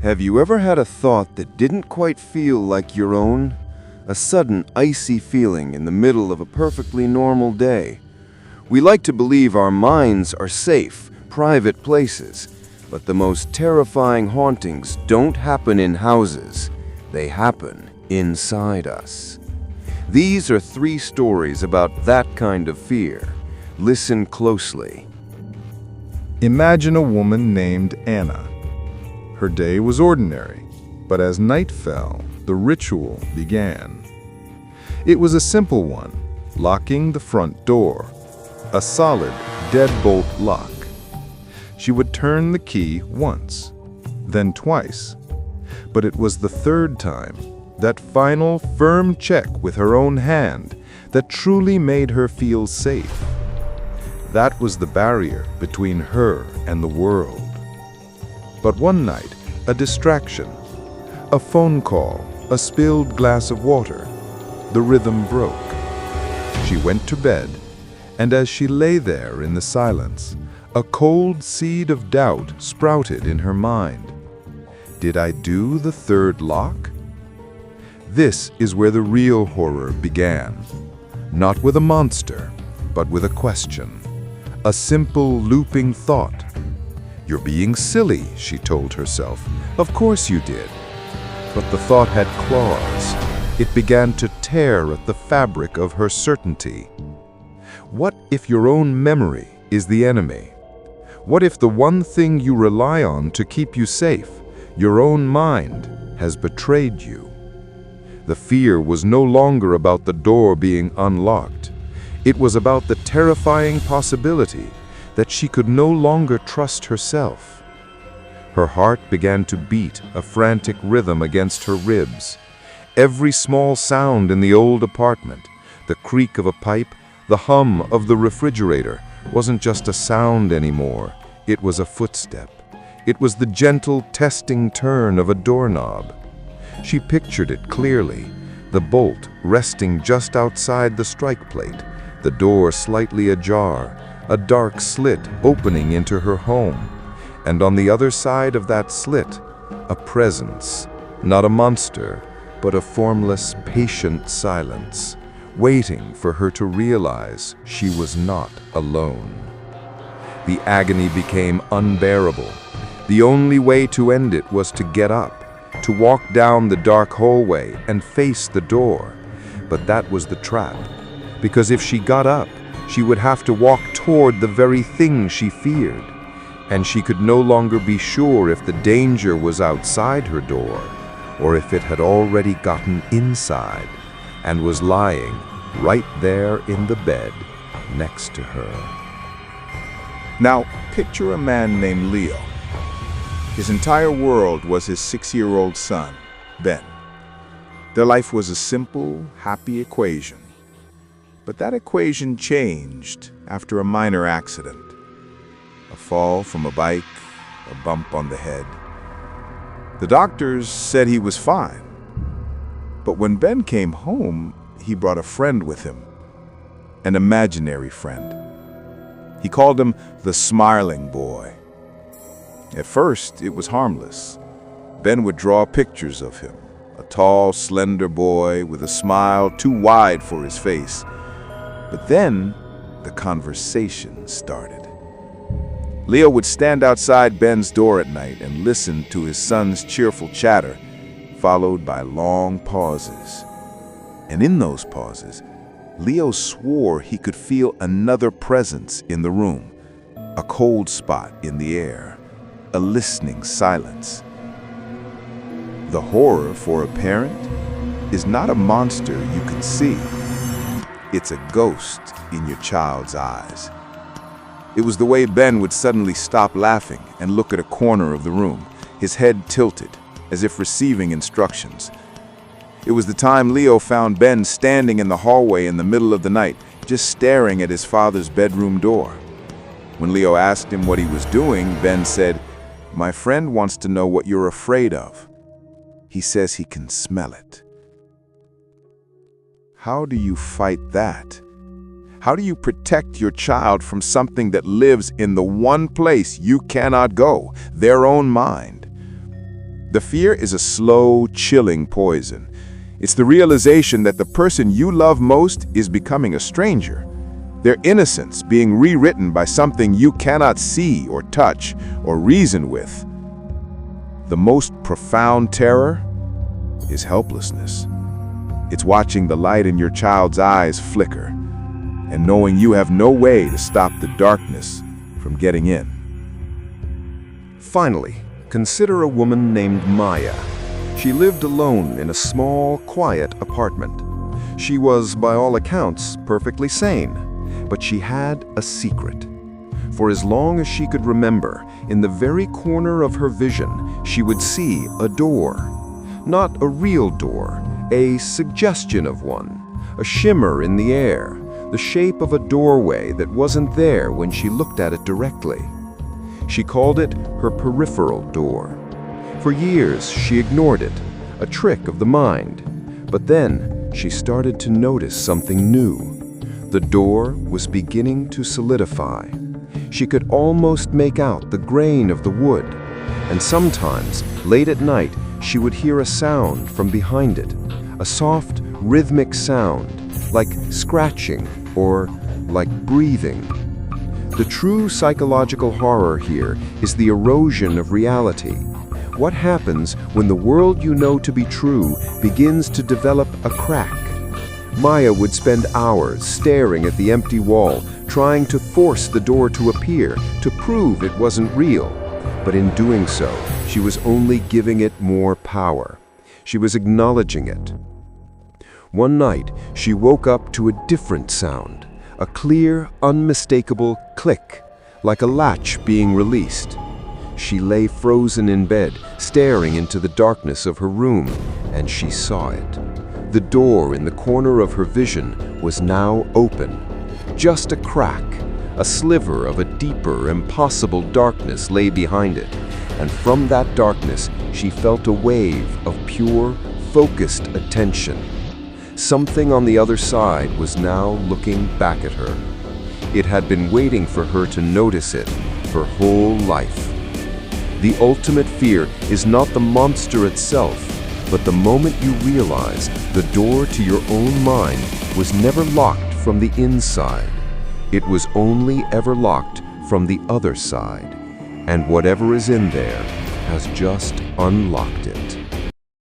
Have you ever had a thought that didn't quite feel like your own? A sudden, icy feeling in the middle of a perfectly normal day. We like to believe our minds are safe, private places, but the most terrifying hauntings don't happen in houses. They happen inside us. These are 3 stories about that kind of fear. Listen closely. Imagine a woman named Anna. Her day was ordinary, but as night fell, the ritual began. It was a simple one, locking the front door, a solid deadbolt lock. She would turn the key once, then twice, but it was the 3rd time, that final firm check with her own hand, that truly made her feel safe. That was the barrier between her and the world. But one night, a distraction, a phone call, a spilled glass of water, the rhythm broke. She went to bed, and as she lay there in the silence, a cold seed of doubt sprouted in her mind. Did I do the 3rd lock? This is where the real horror began. Not with a monster, but with a question. A simple looping thought. You're being silly, she told herself. Of course you did. But the thought had claws. It began to tear at the fabric of her certainty. What if your own memory is the enemy? What if the one thing you rely on to keep you safe, your own mind, has betrayed you? The fear was no longer about the door being unlocked. It was about the terrifying possibility that she could no longer trust herself. Her heart began to beat a frantic rhythm against her ribs. Every small sound in the old apartment, the creak of a pipe, the hum of the refrigerator, wasn't just a sound anymore. It was a footstep. It was the gentle testing turn of a doorknob. She pictured it clearly, the bolt resting just outside the strike plate, the door slightly ajar, a dark slit opening into her home, and on the other side of that slit, a presence, not a monster, but a formless, patient silence, waiting for her to realize she was not alone. The agony became unbearable. The only way to end it was to get up, to walk down the dark hallway and face the door. But that was the trap, because if she got up, she would have to walk toward the very thing she feared, and she could no longer be sure if the danger was outside her door, or if it had already gotten inside and was lying right there in the bed next to her. Now, picture a man named Leo. His entire world was his 6-year-old son, Ben. Their life was a simple, happy equation. But that equation changed after a minor accident. A fall from a bike, a bump on the head. The doctors said he was fine. But when Ben came home, he brought a friend with him. An imaginary friend. He called him the Smiling Boy. At first, it was harmless. Ben would draw pictures of him. A tall, slender boy with a smile too wide for his face. But then, the conversation started. Leo would stand outside Ben's door at night and listen to his son's cheerful chatter, followed by long pauses. And in those pauses, Leo swore he could feel another presence in the room, a cold spot in the air, a listening silence. The horror for a parent is not a monster you can see. It's a ghost in your child's eyes. It was the way Ben would suddenly stop laughing and look at a corner of the room, his head tilted, as if receiving instructions. It was the time Leo found Ben standing in the hallway in the middle of the night, just staring at his father's bedroom door. When Leo asked him what he was doing, Ben said, "My friend wants to know what you're afraid of. He says he can smell it." How do you fight that? How do you protect your child from something that lives in the one place you cannot go, their own mind? The fear is a slow, chilling poison. It's the realization that the person you love most is becoming a stranger. Their innocence being rewritten by something you cannot see or touch or reason with. The most profound terror is helplessness. It's watching the light in your child's eyes flicker and knowing you have no way to stop the darkness from getting in. Finally, consider a woman named Maya. She lived alone in a small, quiet apartment. She was, by all accounts, perfectly sane, but she had a secret. For as long as she could remember, in the very corner of her vision, she would see a door. Not a real door, a suggestion of one, a shimmer in the air, the shape of a doorway that wasn't there when she looked at it directly. She called it her peripheral door. For years, she ignored it, a trick of the mind. But then, she started to notice something new. The door was beginning to solidify. She could almost make out the grain of the wood, and sometimes, late at night, she would hear a sound from behind it, a soft, rhythmic sound, like scratching or like breathing. The true psychological horror here is the erosion of reality. What happens when the world you know to be true begins to develop a crack? Maya would spend hours staring at the empty wall, trying to force the door to appear, to prove it wasn't real. But in doing so, she was only giving it more power. She was acknowledging it. One night, she woke up to a different sound, a clear, unmistakable click, like a latch being released. She lay frozen in bed, staring into the darkness of her room, and she saw it. The door in the corner of her vision was now open. Just a crack, a sliver of a deeper, impossible darkness lay behind it, and from that darkness she felt a wave of pure, focused attention. Something on the other side was now looking back at her. It had been waiting for her to notice it her whole life. The ultimate fear is not the monster itself, but the moment you realize the door to your own mind was never locked from the inside. It was only ever locked from the other side, and whatever is in there has just unlocked it.